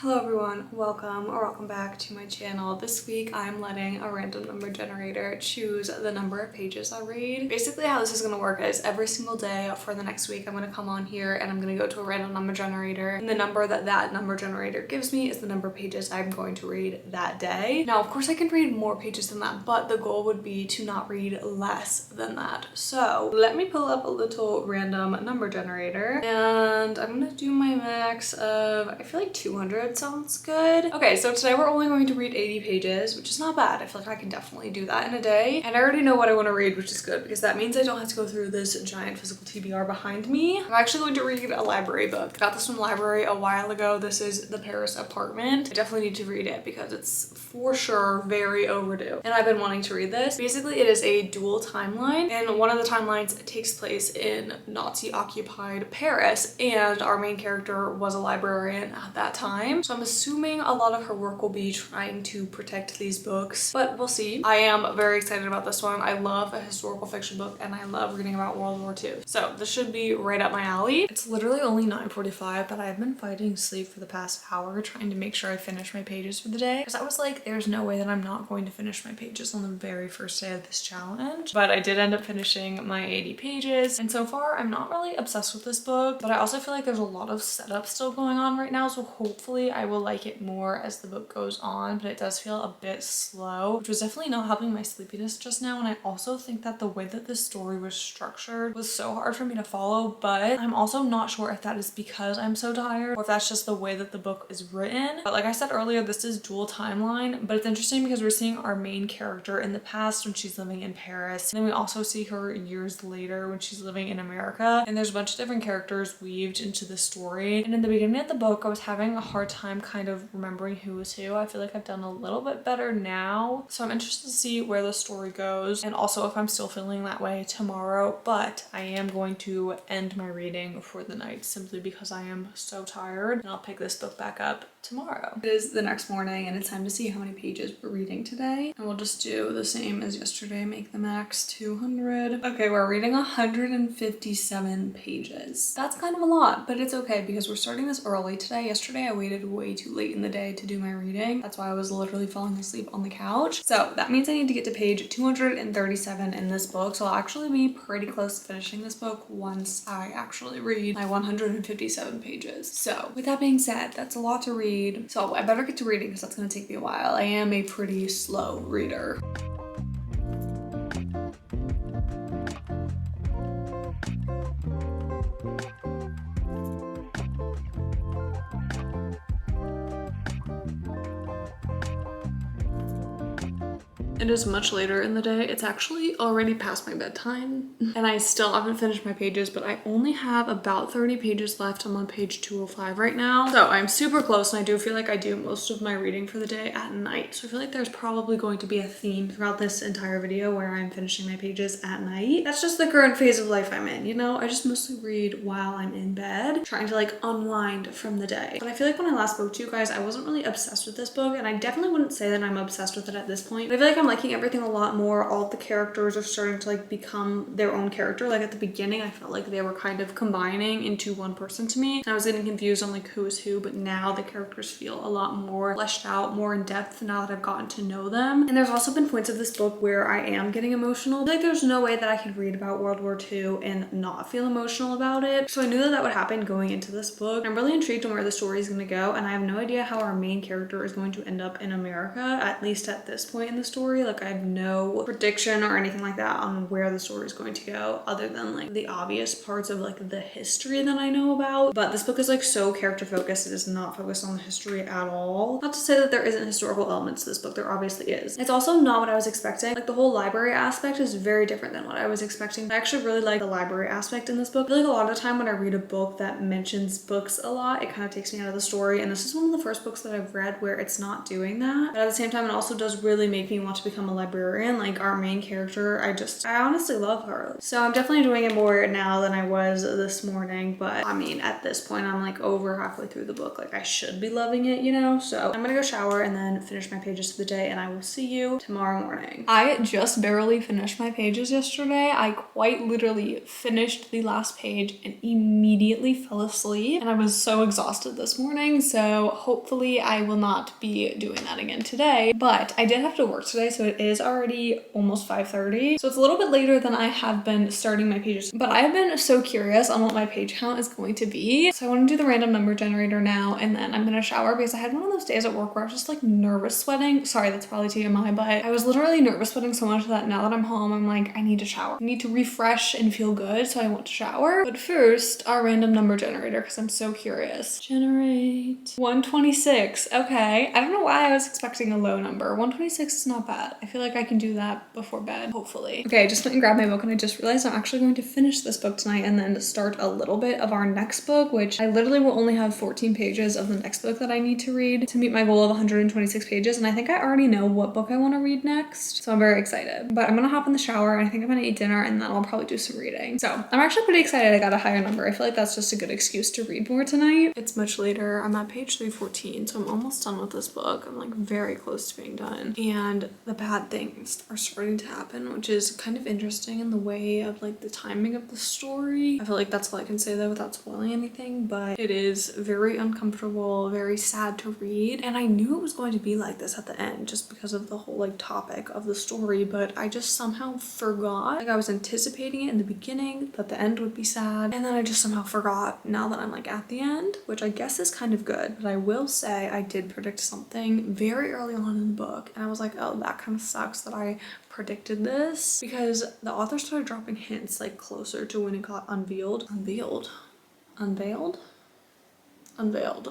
Hello everyone, welcome back to my channel. This week I'm letting a random number generator choose the number of pages I read. Basically how this is going to work is every single day for the next week I'm going to come on here and I'm going to go to a random number generator, and the number that number generator gives me is the number of pages I'm going to read that day. Now of course I can read more pages than that, but the goal would be to not read less than that. So let me pull up a little random number generator and I'm going to do my max of, I feel like 200 sounds good. Okay, so today we're only going to read 80 pages, which is not bad. I feel like I can definitely do that in a day. And I already know what I want to read, which is good because that means I don't have to go through this giant physical TBR behind me. I'm actually going to read a library book. I got this from the library a while ago. This is The Paris Apartment. I definitely need to read it because it's for sure very overdue. And I've been wanting to read this. Basically, it is a dual timeline, and one of the timelines takes place in Nazi-occupied Paris, and our main character was a librarian at that time. So I'm assuming a lot of her work will be trying to protect these books, but we'll see. I am very excited about this one. I love a historical fiction book and I love reading about World War II. So this should be right up my alley. It's literally only 9:45, but I've been fighting sleep for the past hour trying to make sure I finish my pages for the day. Because I was like, there's no way that I'm not going to finish my pages on the very first day of this challenge. But I did end up finishing my 80 pages. And so far, I'm not really obsessed with this book, but I also feel like there's a lot of setup still going on right now. So hopefully I will like it more as the book goes on, but it does feel a bit slow, which was definitely not helping my sleepiness just now. And I also think that the way that this story was structured was so hard for me to follow, but I'm also not sure if that is because I'm so tired or if that's just the way that the book is written. But like I said earlier, this is dual timeline, but it's interesting because we're seeing our main character in the past when she's living in Paris, and then we also see her years later when she's living in America, and there's a bunch of different characters weaved into the story. And in the beginning of the book I was having a hard time kind of remembering who was who. I feel like I've done a little bit better now, so I'm interested to see where the story goes and also if I'm still feeling that way tomorrow. But I am going to end my reading for the night simply because I am so tired, and I'll pick this book back up tomorrow. It is the next morning and it's time to see how many pages we're reading today, and we'll just do the same as yesterday, make the max 200. Okay, we're reading 157 pages. That's kind of a lot, but it's okay because we're starting this early today. Yesterday I waited way too late in the day to do my reading. That's why I was literally falling asleep on the couch. So that means I need to get to page 237 in this book, so I'll actually be pretty close to finishing this book once I actually read my 157 pages. So with that being said, that's a lot to read, so I better get to reading because that's going to take me a while. I am a pretty slow reader. It is much later in the day. It's actually already past my bedtime and I still haven't finished my pages, but I only have about 30 pages left. I'm on page 205 right now. So I'm super close, and I do feel like I do most of my reading for the day at night. So I feel like there's probably going to be a theme throughout this entire video where I'm finishing my pages at night. That's just the current phase of life I'm in, you know? I just mostly read while I'm in bed, trying to like unwind from the day. But I feel like when I last spoke to you guys, I wasn't really obsessed with this book, and I definitely wouldn't say that I'm obsessed with it at this point. But I feel like I'm liking everything a lot more. All of the characters are starting to like become their own character. Like at the beginning I felt like they were kind of combining into one person to me, and I was getting confused on like who is who, but now the characters feel a lot more fleshed out, more in depth now that I've gotten to know them. And there's also been points of this book where I am getting emotional. I feel like there's no way that I could read about World War II and not feel emotional about it, so I knew that that would happen going into this book. I'm really intrigued on where the story is going to go, and I have no idea how our main character is going to end up in America, at least at this point in the story. Like I have no prediction or anything like that on where the story is going to go, other than like the obvious parts of like the history that I know about. But this book is like so character focused. It is not focused on the history at all. Not to say that there isn't historical elements to this book, there obviously is. It's also not what I was expecting. Like the whole library aspect is very different than what I was expecting. I actually really like the library aspect in this book. I feel like a lot of the time when I read a book that mentions books a lot, it kind of takes me out of the story, and this is one of the first books that I've read where it's not doing that. But at the same time, it also does really make me want to become a librarian. Like our main character, I honestly love her. So I'm definitely enjoying it more now than I was this morning. But I mean, at this point, I'm like over halfway through the book. Like I should be loving it, you know? So I'm gonna go shower and then finish my pages for the day, and I will see you tomorrow morning. I just barely finished my pages yesterday. I quite literally finished the last page and immediately fell asleep, and I was so exhausted this morning. So hopefully I will not be doing that again today. But I did have to work today, so it is already almost 5:30. So it's a little bit later than I have been starting my pages, but I have been so curious on what my page count is going to be. So I want to do the random number generator now, and then I'm gonna shower because I had one of those days at work where I was just like nervous sweating. Sorry, that's probably TMI, but I was literally nervous sweating so much that now that I'm home, I'm like, I need to shower. I need to refresh and feel good, so I want to shower. But first, our random number generator, because I'm so curious. Generate 126. Okay, I don't know why I was expecting a low number. 126 is not bad. I feel like I can do that before bed, hopefully. Okay, I just went and grabbed my book, and I just realized I'm actually going to finish this book tonight and then start a little bit of our next book, which I literally will only have 14 pages of the next book that I need to read to meet my goal of 126 pages. And I think I already know what book I want to read next, so I'm very excited. But I'm gonna hop in the shower, and I think I'm gonna eat dinner, and then I'll probably do some reading. So I'm actually pretty excited I got a higher number. I feel like that's just a good excuse to read more tonight. It's much later. I'm at page 314, so I'm almost done with this book. I'm like very close to being done, and the bad things are starting to happen, which is kind of interesting in the way of like the timing of the story. I feel like that's all I can say though without spoiling anything, but it is very uncomfortable, very sad to read, and I knew it was going to be like this at the end just because of the whole like topic of the story, but I just somehow forgot. Like I was anticipating it in the beginning that the end would be sad, and then I just somehow forgot now that I'm like at the end, which I guess is kind of good. But I will say I did predict something very early on in the book, and I was like, oh, that kind of sucks that I predicted this, because the author started dropping hints like closer to when it got unveiled.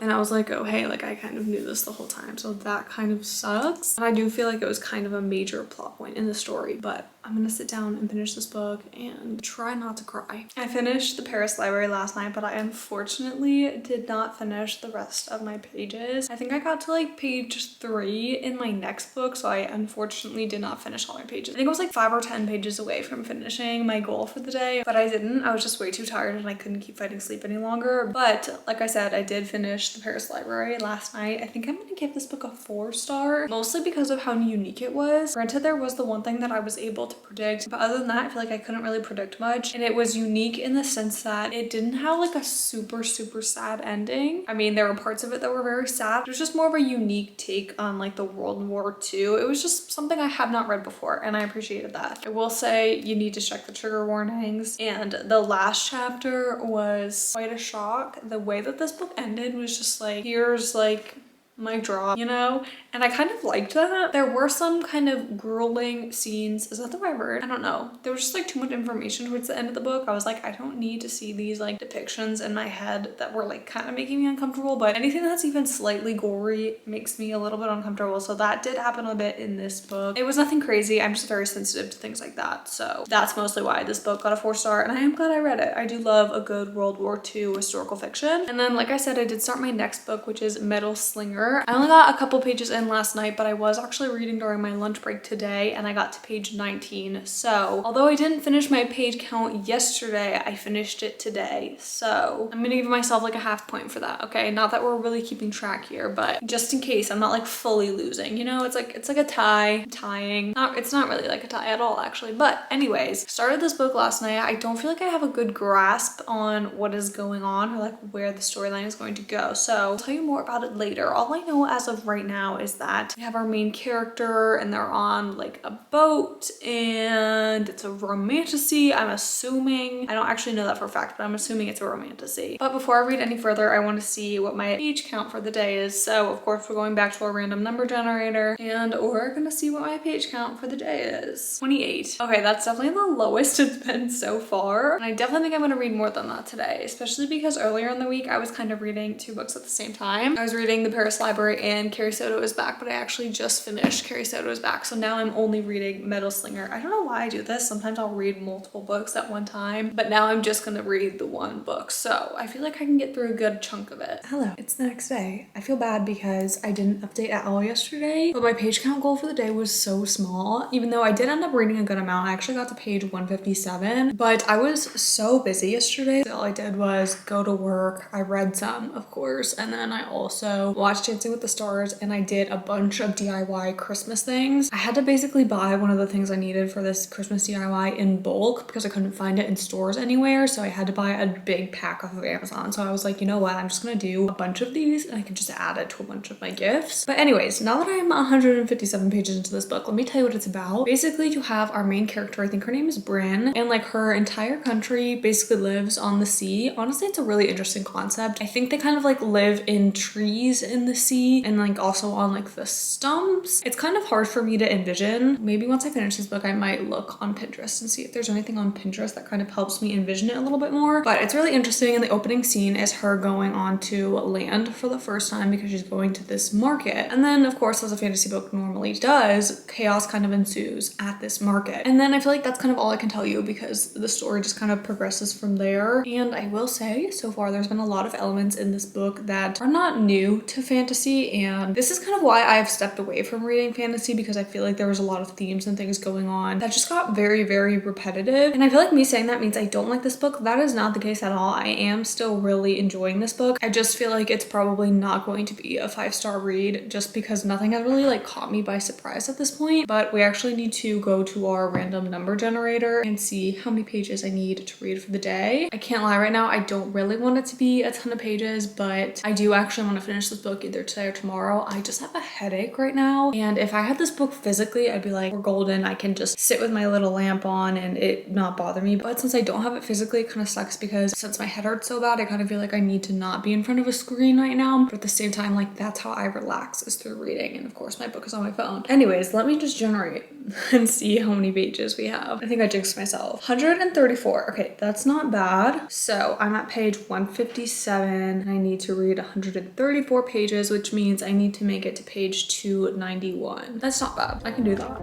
And I was like, oh hey, like I kind of knew this the whole time, so that kind of sucks. And I do feel like it was kind of a major plot point in the story, but I'm gonna sit down and finish this book and try not to cry. I finished the Paris library last night, but I unfortunately did not finish the rest of my pages. I think I got to like page 3 in my next book, so I unfortunately did not finish all my pages. I think I was like 5 or 10 pages away from finishing my goal for the day, but I didn't. I was just way too tired and I couldn't keep fighting sleep any longer. But like I said, I did finish the Paris library last night. I think I'm gonna give this book a 4-star, mostly because of how unique it was. Granted, there was the one thing that I was able to predict, but other than that, I feel like I couldn't really predict much. And it was unique in the sense that it didn't have like a super sad ending. I mean, there were parts of it that were very sad. It was just more of a unique take on like the World War II. It was just something I have not read before, and I appreciated that. I will say you need to check the trigger warnings, and the last chapter was quite a shock. The way that this book ended was just like, here's like mic drop, you know? And I kind of liked that. There were some kind of grueling scenes. Is that the right word? I don't know. There was just like too much information towards the end of the book. I was like, I don't need to see these like depictions in my head that were like kind of making me uncomfortable, but anything that's even slightly gory makes me a little bit uncomfortable. So that did happen a bit in this book. It was nothing crazy. I'm just very sensitive to things like that. So that's mostly why this book got a 4-star, and I am glad I read it. I do love a good World War II historical fiction. And then, like I said, I did start my next book, which is Slinger. I only got a couple pages in last night, but I was actually reading during my lunch break today, and I got to page 19. So although I didn't finish my page count yesterday, I finished it today. So I'm gonna give myself like a half point for that. Okay, not that we're really keeping track here, but just in case I'm not like fully losing, you know, it's like a tying. It's not really like a tie at all actually. But anyways, started this book last night. I don't feel like I have a good grasp on what is going on or like where the storyline is going to go. So I'll tell you more about it later. All I know as of right now is that we have our main character and they're on like a boat and it's a romantasy. I'm assuming, I don't actually know that for a fact, but I'm assuming it's a romantasy. But before I read any further, I want to see what my page count for the day is. So of course we're going back to our random number generator and we're gonna see what my page count for the day is. 28. Okay, that's definitely the lowest it's been so far. And I definitely think I'm gonna read more than that today, especially because earlier in the week I was kind of reading 2 books at the same time. I was reading the Paris library and Carrie Soto is back, but I actually just finished Carrie Soto is back. So now I'm only reading Slinger. I don't know why I do this. Sometimes I'll read multiple books at one time, but now I'm just gonna read the one book. So I feel like I can get through a good chunk of it. Hello, it's the next day. I feel bad because I didn't update at all yesterday, but my page count goal for the day was so small. Even though I did end up reading a good amount, I actually got to page 157, but I was so busy yesterday. So all I did was go to work. I read some, of course, and then I also watched Dancing with the Stars, and I did a bunch of DIY Christmas things. I had to basically buy one of the things I needed for this Christmas DIY in bulk because I couldn't find it in stores anywhere, so I had to buy a big pack off of Amazon. So I was like, you know what, I'm just gonna do a bunch of these and I can just add it to a bunch of my gifts. But anyways, now that I'm 157 pages into this book, let me tell you what it's about. Basically, you have our main character, I think her name is Bryn, and like her entire country basically lives on the sea. Honestly, it's a really interesting concept. I think they kind of like live in trees in the sea and like also on like the stumps. It's kind of hard for me to envision. Maybe once I finish this book, I might look on Pinterest and see if there's anything on Pinterest that kind of helps me envision it a little bit more. But it's really interesting, and the opening scene is her going onto land for the first time because she's going to this market. And then, of course, as a fantasy book normally does, chaos kind of ensues at this market. And then I feel like that's kind of all I can tell you because the story just kind of progresses from there. And I will say, so far, there's been a lot of elements in this book that are not new to fantasy, and this is kind of why I've stepped away from reading fantasy, because I feel like there was a lot of themes and things going on that just got very, very repetitive. And I feel like me saying that means I don't like this book. That is not the case at all. I am still really enjoying this book. I just feel like it's probably not going to be a 5-star read just because nothing has really like caught me by surprise at this point. But we actually need to go to our random number generator and see how many pages I need to read for the day. I can't lie, right now I don't really want it to be a ton of pages, but I do actually want to finish this book either today or tomorrow. I just have a headache right now, and if I had this book physically, I'd be like, we're golden. I can just sit with my little lamp on and it not bother me. But since I don't have it physically, it kind of sucks because since my head hurts so bad, I kind of feel like I need to not be in front of a screen right now. But at the same time, like that's how I relax, is through reading. And of course my book is on my phone. Anyways, let me just generate and see how many pages we have. I think I jinxed myself. 134. Okay, that's not bad. So I'm at page 157 and I need to read 134 pages, which means I need to make it to page 291. That's not bad. I can do that.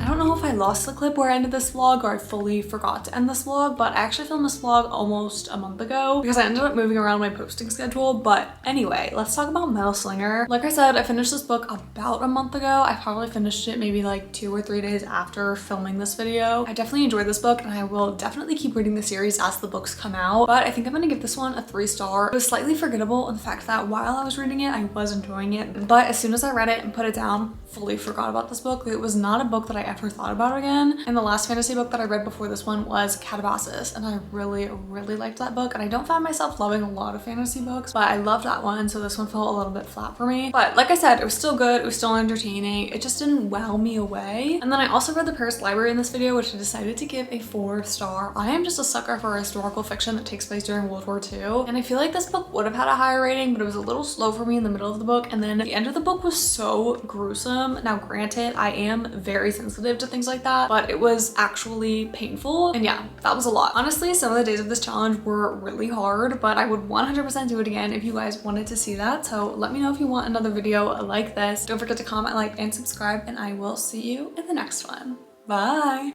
I don't know if I lost the clip where I ended this vlog or I fully forgot to end this vlog, but I actually filmed this vlog almost a month ago because I ended up moving around my posting schedule. But anyway, let's talk about Slinger. Like I said, I finished this book about a month ago. I probably finished it maybe like 2 or 3 days after filming this video. I definitely enjoyed this book and I will definitely keep reading the series as the books come out, but I think I'm gonna give this one a 3-star. It was slightly forgettable in the fact that while I was reading it, I was enjoying it, but as soon as I read it and put it down, fully forgot about this book. It was not a book that I ever thought about again. And the last fantasy book that I read before this one was Catabasis, and I really, really liked that book. And I don't find myself loving a lot of fantasy books, but I loved that one, so this one felt a little bit flat for me. But like I said, it was still good, it was still entertaining, it just didn't wow me away. And then I also read The Paris Library in this video, which I decided to give a 4-star. I am just a sucker for historical fiction that takes place during World War II, and I feel like this book would have had a higher rating, but it was a little slow for me in the middle of the book, and then the end of the book was so gruesome. Now granted, I am very sensitive to things like that, but it was actually painful, and yeah, that was a lot. Honestly, some of the days of this challenge were really hard, but I would 100% do it again if you guys wanted to see that. So let me know if you want another video like this. Don't forget to comment, like, and subscribe, and I will see you in the next one. Bye!